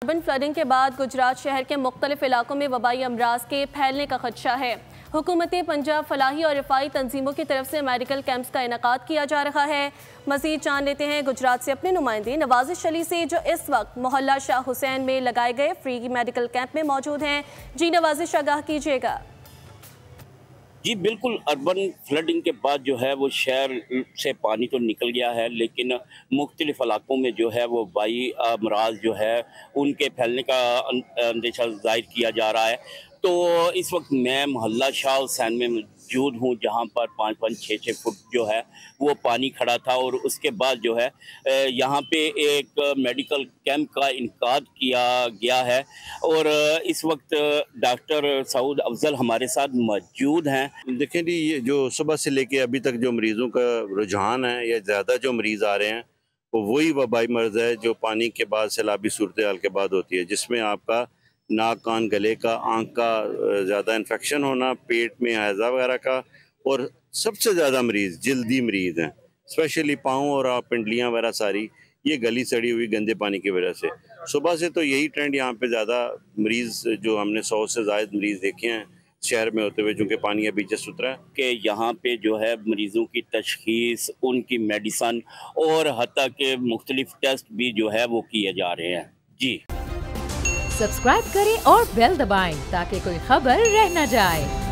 Urban flooding के बाद गुजरात शहर के मुख्तलिफ इलाकों में वबाई अमराज के फैलने का खदशा है। हुकूमत पंजाब फलाही और रिफाई तंजीमों की तरफ से मेडिकल कैंप्स का इनेकाद किया जा रहा है। मजीद जान लेते हैं गुजरात से अपने नुमाइंदे नवाजिश अली से, जो इस वक्त मोहल्ला शाह हुसैन में लगाए गए फ्री मेडिकल कैंप में मौजूद हैं। जी नवाजिश, आगाह कीजिएगा। जी बिल्कुल, अर्बन फ्लडिंग के बाद जो है वो शहर से पानी तो निकल गया है, लेकिन मुख्तलिफ इलाकों में जो है वो वबाई अमराज जो है उनके फैलने का अंदेशा जाहिर किया जा रहा है। तो इस वक्त मैं मोहल्ला शाह हुसैन में मौजूद हूँ, जहाँ पर 5-6 फुट जो है वो पानी खड़ा था, और उसके बाद जो है यहाँ पे एक मेडिकल कैंप का इनेकाद किया गया है। और इस वक्त डॉक्टर सऊद अफजल हमारे साथ मौजूद हैं। देखें जी, ये जो सुबह से लेके अभी तक जो मरीज़ों का रुझान है, या ज़्यादा जो मरीज़ आ रहे हैं वो वही वबाई मर्ज़ है जो पानी के बाद सैलाबी सूरत हाल के बाद होती है, जिसमें आपका नाक कान गले का आँख का ज़्यादा इन्फेक्शन होना, पेट में हैज़ा वगैरह का, और सबसे ज़्यादा मरीज़ जल्दी मरीज़ हैं, स्पेशली पाँव और पिंडलियाँ वगैरह सारी ये गली सड़ी हुई गंदे पानी की वजह से। सुबह से तो यही ट्रेंड यहाँ पे ज़्यादा मरीज़, जो हमने 100 से ज़ायद मरीज़ देखे हैं शहर में होते हुए, चूँकि पानी अभी जस्ट उतरा है, कि यहाँ पे जो है मरीज़ों की तशख़ीस, उनकी मेडिसन और हत्ता के मुख्तलिफ टेस्ट भी जो है वो किए जा रहे हैं। जी सब्सक्राइब करें और बेल दबाएं ताकि कोई खबर रह न जाए।